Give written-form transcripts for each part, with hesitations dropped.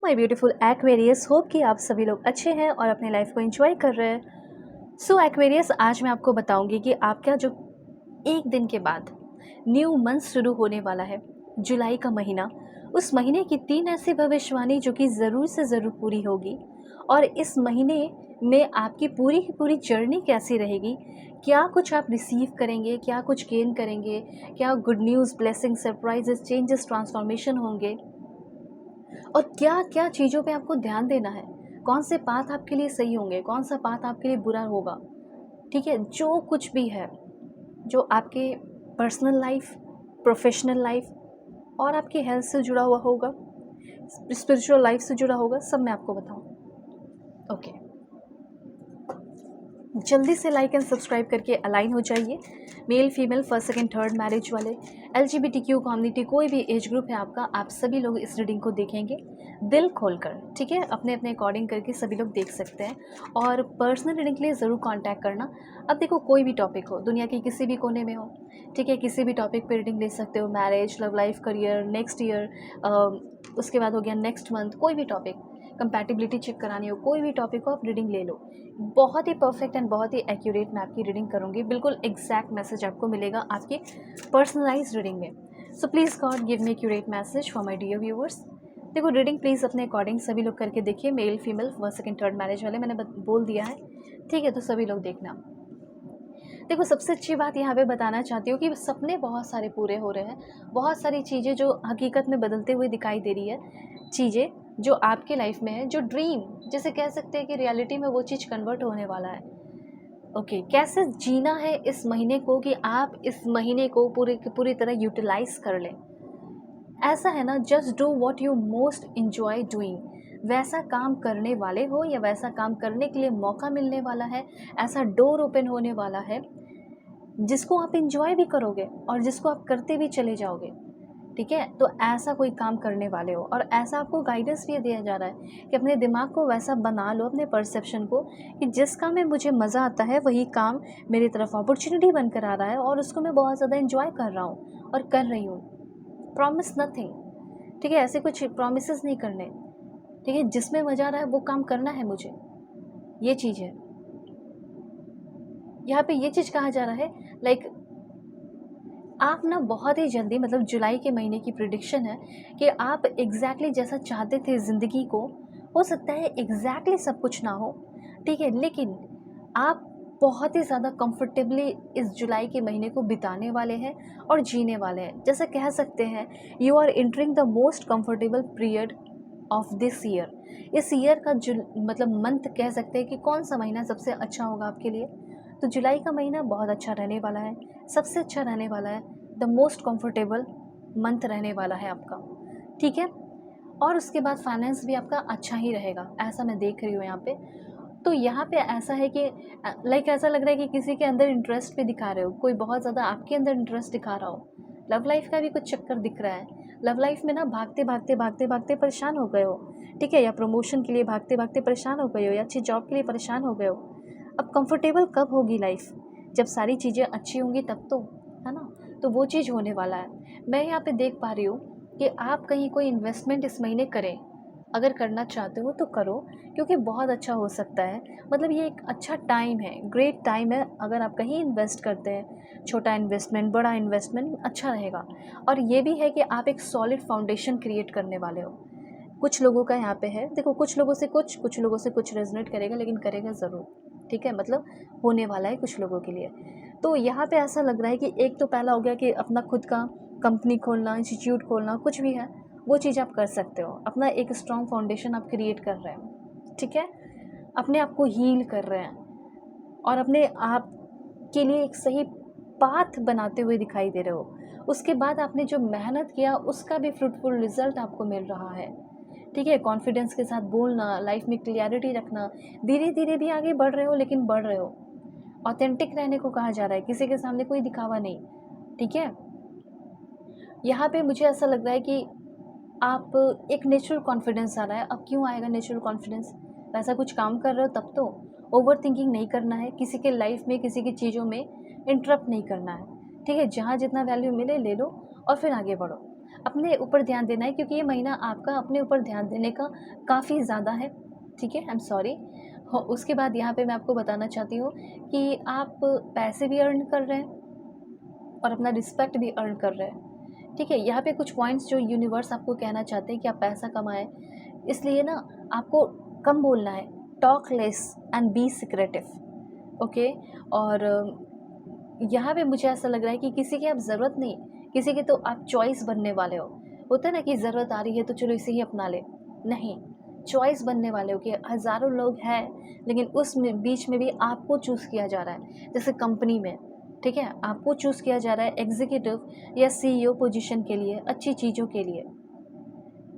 My beautiful Aquarius, hope कि आप सभी लोग अच्छे हैं और अपने लाइफ को एंजॉय कर रहे हैं। सो एक्वेरियस, आज मैं आपको बताऊंगी कि आपका जो एक दिन के बाद न्यू मंथ शुरू होने वाला है, जुलाई का महीना, उस महीने की 3 ऐसी भविष्यवाणी जो कि ज़रूर से ज़रूर पूरी होगी। और इस महीने में आपकी पूरी की पूरी जर्नी कैसी रहेगी, क्या कुछ आप रिसीव करेंगे, क्या कुछ गेन करेंगे, क्या good news, blessing, surprises, changes, transformation होंगे, और क्या क्या चीज़ों पे आपको ध्यान देना है, कौन से पाथ आपके लिए सही होंगे, कौन सा पाथ आपके लिए बुरा होगा। ठीक है, जो कुछ भी है, जो आपके पर्सनल लाइफ, प्रोफेशनल लाइफ और आपकी हेल्थ से जुड़ा हुआ होगा, स्पिरिचुअल लाइफ से जुड़ा होगा, सब मैं आपको बताऊँ। ओके, जल्दी से लाइक एंड सब्सक्राइब करके अलाइन हो जाइए। Male, female, first, second, third, marriage वाले, LGBTQ कम्युनिटी, कोई भी एज ग्रुप है आपका, आप सभी लोग इस रीडिंग को देखेंगे दिल खोलकर। ठीक है, अपने अपने अकॉर्डिंग करके सभी लोग देख सकते हैं। और पर्सनल रीडिंग के लिए ज़रूर कांटेक्ट करना। अब देखो, कोई भी टॉपिक हो, दुनिया के किसी भी कोने में हो, ठीक है, किसी भी टॉपिक पर रीडिंग ले सकते हो। Marriage, love life, career, next year, उसके बाद हो गया नेक्स्ट मंथ, कोई भी टॉपिक, कंपैटिबिलिटी चेक करानी हो, कोई भी टॉपिक हो, आप रीडिंग ले लो। बहुत ही परफेक्ट एंड बहुत ही एक्यूरेट मैं आपकी रीडिंग करूँगी। बिल्कुल एग्जैक्ट मैसेज आपको मिलेगा आपकी पर्सनलाइज रीडिंग में। So please god give me accurate message for my dear viewers. देखो, रीडिंग प्लीज़ अपने अकॉर्डिंग सभी लोग करके देखिए। Male, female, first, second, third, marriage वाले मैंने बोल दिया है, ठीक है, तो सभी लोग देखना। देखो, सबसे अच्छी बात यहाँ पे बताना चाहती हूँ कि सपने बहुत सारे पूरे हो रहे हैं, बहुत सारी चीज़ें जो हकीकत में बदलते हुए दिखाई दे रही है, चीज़ें जो आपके लाइफ में है, जो ड्रीम जैसे कह सकते हैं कि रियलिटी में वो चीज़ कन्वर्ट होने वाला है। ओके, कैसे जीना है इस महीने को कि आप इस महीने को पूरी तरह यूटिलाइज कर लें। ऐसा है ना, just do what you most enjoy doing. वैसा काम करने वाले हो या वैसा काम करने के लिए मौका मिलने वाला है, ऐसा डोर ओपन होने वाला है जिसको आप इंजॉय भी करोगे और जिसको आप करते भी चले जाओगे। ठीक है, तो ऐसा कोई काम करने वाले हो, और ऐसा आपको गाइडेंस भी दिया जा रहा है कि अपने दिमाग को वैसा बना लो, अपने परसेप्शन को, कि जिस काम में मुझे मज़ा आता है वही काम मेरी तरफ अपॉर्चुनिटी बनकर आ रहा है और उसको मैं बहुत ज़्यादा इंजॉय कर रहा हूँ और कर रही हूँ। प्रॉमिस नथिंग, ठीक है, ऐसे कुछ प्रोमिस नहीं करने। ठीक है, जिसमें मज़ा आ रहा है वो काम करना है मुझे, ये चीज़ है। यहाँ पे ये चीज़ कहा जा रहा है, लाइक आप ना बहुत ही जल्दी, मतलब जुलाई के महीने की प्रिडिक्शन है कि आप एग्जैक्टली जैसा चाहते थे ज़िंदगी को, हो सकता है एग्जैक्टली सब कुछ ना हो, ठीक है, लेकिन आप बहुत ही ज़्यादा कंफर्टेबली इस जुलाई के महीने को बिताने वाले हैं और जीने वाले हैं। जैसे कह सकते हैं, you are entering the most comfortable period of this year. इस ईयर का जो मतलब मंथ कह सकते हैं कि कौन सा महीना सबसे अच्छा होगा आपके लिए, तो जुलाई का महीना बहुत अच्छा रहने वाला है, सबसे अच्छा रहने वाला है, द मोस्ट कंफर्टेबल मंथ रहने वाला है आपका। ठीक है, और उसके बाद फाइनेंस भी आपका अच्छा ही रहेगा, ऐसा मैं देख रही हूँ यहाँ पे। तो यहाँ पे ऐसा है कि लाइक ऐसा लग रहा है कि किसी के अंदर इंटरेस्ट भी दिखा रहे हो, कोई बहुत ज़्यादा आपके अंदर इंटरेस्ट दिखा रहा हो। लव लाइफ का भी कुछ चक्कर दिख रहा है। लव लाइफ में ना भागते भागते भागते भागते परेशान हो गए हो, ठीक है, या प्रमोशन के लिए भागते भागते परेशान हो गए हो, या अच्छी जॉब के लिए परेशान हो गए हो। अब कंफर्टेबल कब होगी लाइफ, जब सारी चीज़ें अच्छी होंगी तब तो, है ना। तो वो चीज़ होने वाला है। मैं यहाँ पे देख पा रही हूँ कि आप कहीं कोई इन्वेस्टमेंट इस महीने करें, अगर करना चाहते हो तो करो, क्योंकि बहुत अच्छा हो सकता है। मतलब ये एक अच्छा टाइम है, ग्रेट टाइम है। अगर आप कहीं इन्वेस्ट करते हैं, छोटा इन्वेस्टमेंट, बड़ा इन्वेस्टमेंट, अच्छा रहेगा। और ये भी है कि आप एक सॉलिड फाउंडेशन क्रिएट करने वाले हो। कुछ लोगों का यहाँ पे है, देखो, कुछ लोगों से कुछ लोगों से कुछ रेजोनेट करेगा, लेकिन करेगा ज़रूर। ठीक है, मतलब होने वाला है कुछ लोगों के लिए। तो यहाँ पे ऐसा लग रहा है कि एक तो पहला हो गया कि अपना खुद का कंपनी खोलना, इंस्टीट्यूट खोलना, कुछ भी है वो चीज़ आप कर सकते हो। अपना एक स्ट्रॉन्ग फाउंडेशन आप क्रिएट कर रहे हैं, ठीक है, अपने आप को हील कर रहे हैं और अपने आप के लिए एक सही पाथ बनाते हुए दिखाई दे रहे हो। उसके बाद आपने जो मेहनत किया उसका भी फ्रूटफुल रिजल्ट आपको मिल रहा है। ठीक है, कॉन्फिडेंस के साथ बोलना, लाइफ में क्लियरिटी रखना, धीरे धीरे भी आगे बढ़ रहे हो, लेकिन बढ़ रहे हो। ऑथेंटिक रहने को कहा जा रहा है, किसी के सामने कोई दिखावा नहीं। ठीक है, यहाँ पे मुझे ऐसा लग रहा है कि आप एक नेचुरल कॉन्फिडेंस आ रहा है। अब क्यों आएगा नेचुरल कॉन्फिडेंस, वैसा कुछ काम कर रहे हो तब तो। ओवर थिंकिंग नहीं करना है, किसी के लाइफ में, किसी की चीज़ों में इंटरप्ट नहीं करना है। ठीक है, जहाँ जितना वैल्यू मिले ले लो और फिर आगे बढ़ो। अपने ऊपर ध्यान देना है, क्योंकि ये महीना आपका अपने ऊपर ध्यान देने का काफ़ी ज़्यादा है, ठीक है? I am sorry. उसके बाद यहाँ पे मैं आपको बताना चाहती हूँ कि आप पैसे भी अर्न कर रहे हैं और अपना रिस्पेक्ट भी अर्न कर रहे हैं, ठीक है? यहाँ पे कुछ पॉइंट्स जो यूनिवर्स आपको कहना चाहते हैं कि आप पैसा कमाएँ, इसलिए ना आपको कम बोलना है, talk less and be secretive, okay? और यहाँ पे मुझे ऐसा लग रहा है कि किसी की आप ज़रूरत नहीं, किसी की तो आप चॉइस बनने वाले हो। होता है ना कि ज़रूरत आ रही है तो चलो इसे ही अपना ले, नहीं, चॉइस बनने वाले हो कि हज़ारों लोग हैं, लेकिन उस में बीच में भी आपको चूज़ किया जा रहा है। जैसे कंपनी में, ठीक है? आपको चूज़ किया जा रहा है एग्ज़ीक्यूटिव या सीईओ पोजीशन के लिए, अच्छी चीज़ों के लिए,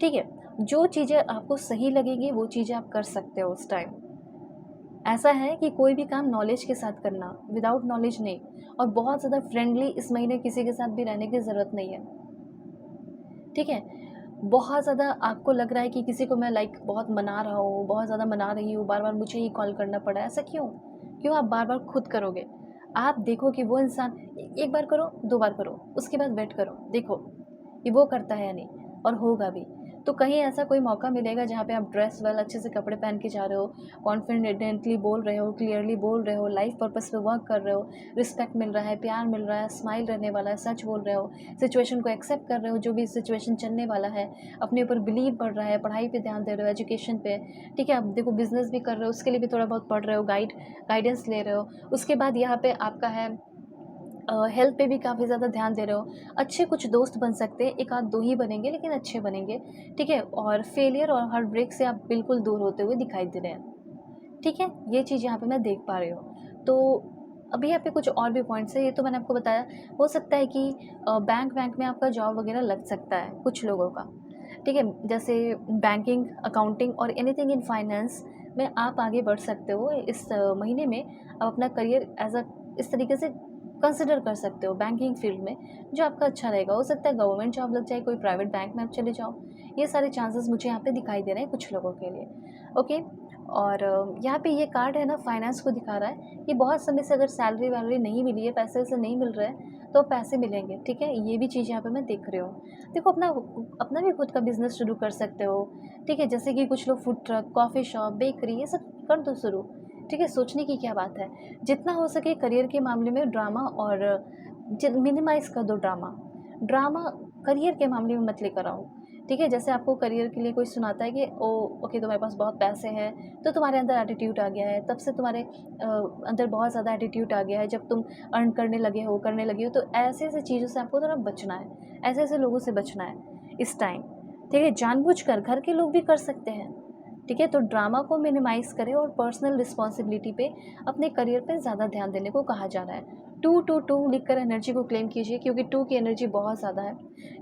ठीक है? जो चीज़ें आपको सही लगेगी वो चीज़ें आप कर सकते हो उस टाइम। ऐसा है कि कोई भी काम नॉलेज के साथ करना, विदाउट नॉलेज नहीं। और बहुत ज़्यादा फ्रेंडली इस महीने किसी के साथ भी रहने की ज़रूरत नहीं है, ठीक है? बहुत ज़्यादा आपको लग रहा है कि किसी को मैं लाइक बहुत मना रहा हूँ, बहुत ज़्यादा मना रही हूँ, बार-बार मुझे ही कॉल करना पड़ा है, ऐसा क्यों? क्यों आप बार-बार खुद करोगे? आप देखो कि वो इंसान एक बार करो, 2 बार करो, उसके बाद वेट करो, देखो कि वो करता है या नहीं, और होगा भी। तो कहीं ऐसा कोई मौका मिलेगा जहाँ पे आप ड्रेस वेल अच्छे से कपड़े पहन के जा रहे हो, कॉन्फिडेंटली बोल रहे हो, क्लियरली बोल रहे हो, लाइफ पर्पस पे वर्क कर रहे हो, रिस्पेक्ट मिल रहा है, प्यार मिल रहा है, स्माइल रहने वाला है, सच बोल रहे हो, सिचुएशन को एक्सेप्ट कर रहे हो, जो भी सिचुएशन चलने वाला है, अपने ऊपर बिलीव बढ़ रहा है, पढ़ाई पे ध्यान दे रहे हो, एजुकेशन पे, ठीक है? आप देखो बिजनेस भी कर रहे हो, उसके लिए भी थोड़ा बहुत पढ़ रहे हो, गाइडेंस ले रहे हो। उसके बाद यहाँ पे आपका है हेल्थ पे भी काफ़ी ज़्यादा ध्यान दे रहे हो। अच्छे कुछ दोस्त बन सकते हैं, 1 आध 2 ही बनेंगे लेकिन अच्छे बनेंगे, ठीक है? और फेलियर और हार्ट ब्रेक से आप बिल्कुल दूर होते हुए दिखाई दे रहे हैं, ठीक है? ये चीज़ यहाँ पे मैं देख पा रही हूँ। तो अभी यहाँ पे कुछ और भी पॉइंट्स हैं, ये तो मैंने आपको बताया। हो सकता है कि बैंक में आपका जॉब वगैरह लग सकता है कुछ लोगों का, ठीक है? जैसे बैंकिंग, अकाउंटिंग और एनीथिंग इन फाइनेंस में आप आगे बढ़ सकते हो इस महीने में। आप अपना करियर एज़ अ इस तरीके से कंसिडर कर सकते हो बैंकिंग फील्ड में, जो आपका अच्छा रहेगा। हो सकता है गवर्नमेंट जॉब लग जाए, कोई प्राइवेट बैंक में आप चले जाओ। ये सारे चांसेस मुझे यहाँ पे दिखाई दे रहे हैं कुछ लोगों के लिए, ओके? और यहाँ पे ये कार्ड है ना, फाइनेंस को दिखा रहा है कि बहुत समय से अगर सैलरी वैलरी नहीं मिली है, पैसे वैसे नहीं मिल रहे हैं, तो पैसे मिलेंगे, ठीक है? ये भी चीज़ यहाँ पे मैं देख रही हूँ। देखो अपना अपना भी खुद का बिजनेस शुरू कर सकते हो, ठीक है? जैसे कि कुछ लोग food truck, coffee shop, bakery, ये सब कर दो शुरू, ठीक है? सोचने की क्या बात है। जितना हो सके करियर के मामले में ड्रामा और मिनिमाइज़ कर दो ड्रामा। ड्रामा करियर के मामले में मत लेकर आओ, ठीक है? जैसे आपको करियर के लिए कोई सुनाता है कि ओ ओके, तुम्हारे पास बहुत पैसे हैं, तो तुम्हारे अंदर एटीट्यूड आ गया है, तब से तुम्हारे अंदर बहुत ज़्यादा एटीट्यूड आ गया है, जब तुम अर्न करने लगे हो, तो ऐसे-ऐसे चीज़ों से आपको थोड़ा बचना है, ऐसे-ऐसे लोगों से बचना है इस टाइम, ठीक है? जानबूझकर घर के लोग भी कर सकते हैं, ठीक है? तो ड्रामा को मिनिमाइज़ करें और पर्सनल रिस्पॉन्सिबिलिटी पे, अपने करियर पे ज़्यादा ध्यान देने को कहा जा रहा है। 2-2-2 लिखकर एनर्जी को क्लेम कीजिए, क्योंकि 2 की एनर्जी बहुत ज़्यादा है।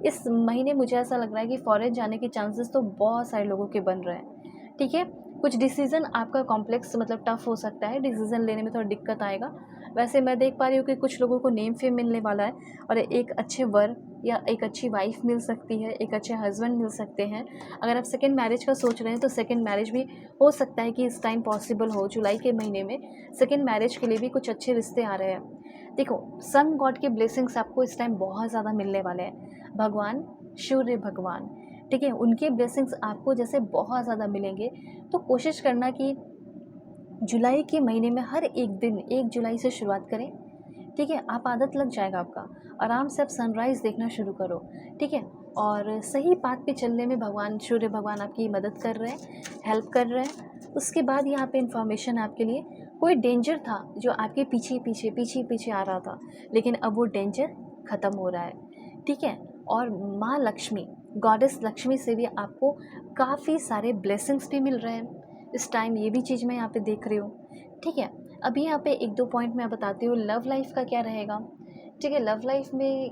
इस महीने मुझे ऐसा लग रहा है कि फॉरेन जाने के चांसेस तो बहुत सारे लोगों के बन रहे हैं, ठीक है? कुछ डिसीज़न आपका कॉम्प्लेक्स मतलब टफ़ हो सकता है, डिसीज़न लेने में थोड़ा दिक्कत आएगा। वैसे मैं देख पा रही हूँ कि कुछ लोगों को नेम फेम मिलने वाला है, और एक अच्छे वर या एक अच्छी वाइफ़ मिल सकती है, एक अच्छे हस्बैंड मिल सकते हैं। अगर आप सेकंड मैरिज का सोच रहे हैं तो सेकंड मैरिज भी हो सकता है कि इस टाइम पॉसिबल हो। जुलाई के महीने में सेकंड मैरिज के लिए भी कुछ अच्छे रिश्ते आ रहे हैं। देखो सन गॉड के ब्लेसिंग्स आपको इस टाइम बहुत ज़्यादा मिलने वाले हैं। भगवान, सूर्य भगवान, ठीक है? उनके ब्लेसिंग्स आपको जैसे बहुत ज़्यादा मिलेंगे। तो कोशिश करना कि जुलाई के महीने में हर एक दिन 1 जुलाई से शुरुआत करें, ठीक है? आप आदत लग जाएगा आपका। आराम से आप सनराइज़ देखना शुरू करो, ठीक है? और सही पाथ पे चलने में भगवान, सूर्य भगवान आपकी मदद कर रहे हैं, हेल्प कर रहे हैं। उसके बाद यहाँ पे इन्फॉर्मेशन आपके लिए, कोई डेंजर था जो आपके पीछे आ रहा था, लेकिन अब वो डेंजर ख़त्म हो रहा है, ठीक है? और माँ लक्ष्मी, गॉडेस लक्ष्मी से भी आपको काफ़ी सारे ब्लेसिंग्स भी मिल रहे हैं इस टाइम, ये भी चीज़ मैं यहाँ पे देख रही हूँ, ठीक है? अभी यहाँ पे 1-2 पॉइंट मैं बताती हूँ। लव लाइफ़ का क्या रहेगा, ठीक है? लव लाइफ़ में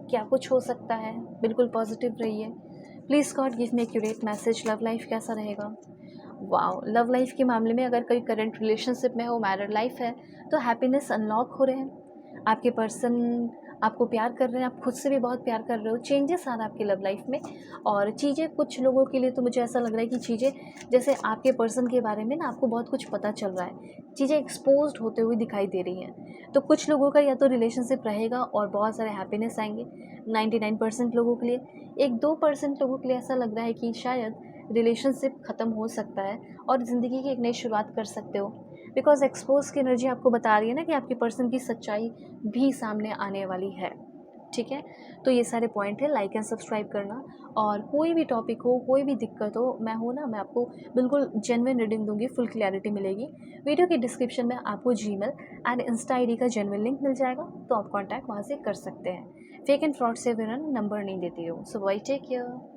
क्या कुछ हो सकता है, बिल्कुल पॉजिटिव रहिए। Please god give me accurate message, love life कैसा रहेगा? वाओ! लव लाइफ़ के मामले में अगर कोई करंट रिलेशनशिप में हो, मैरिड लाइफ़ है, तो हैप्पीनेस अनलॉक हो रहे हैं। आपके पर्सन आपको प्यार कर रहे हैं, आप खुद से भी बहुत प्यार कर रहे हो, चेंजेस आ रहा है आपकी लव लाइफ में। और चीज़ें कुछ लोगों के लिए तो मुझे ऐसा लग रहा है कि चीज़ें जैसे आपके पर्सन के बारे में ना आपको बहुत कुछ पता चल रहा है, चीज़ें एक्सपोज्ड होते हुए दिखाई दे रही हैं। तो कुछ लोगों का या तो रिलेशनशिप रहेगा और बहुत सारे हैप्पीनेस आएंगे 99% लोगों के लिए। 1-2% लोगों के लिए ऐसा लग रहा है कि शायद रिलेशनशिप ख़त्म हो सकता है और ज़िंदगी की एक नई शुरुआत कर सकते हो। बिकॉज एक्सपोज की एनर्जी आपको बता रही है ना कि आपके पर्सन की सच्चाई भी सामने आने वाली है। ठीक है, तो ये सारे पॉइंट है, लाइक एंड सब्सक्राइब करना। और कोई भी टॉपिक हो, कोई भी दिक्कत हो, मैं हूँ ना, मैं आपको बिल्कुल जेन्युइन रीडिंग दूंगी, फुल क्लैरिटी मिलेगी। वीडियो की डिस्क्रिप्शन में आपको जीमेल एंड इंस्टा आईडी का जेन्युइन लिंक मिल जाएगा, तो आप कॉन्टैक्ट वहाँ से कर सकते हैं। फेक एंड फ्रॉड से विरन नंबर नहीं देती हो। सो बाय, टेक केयर।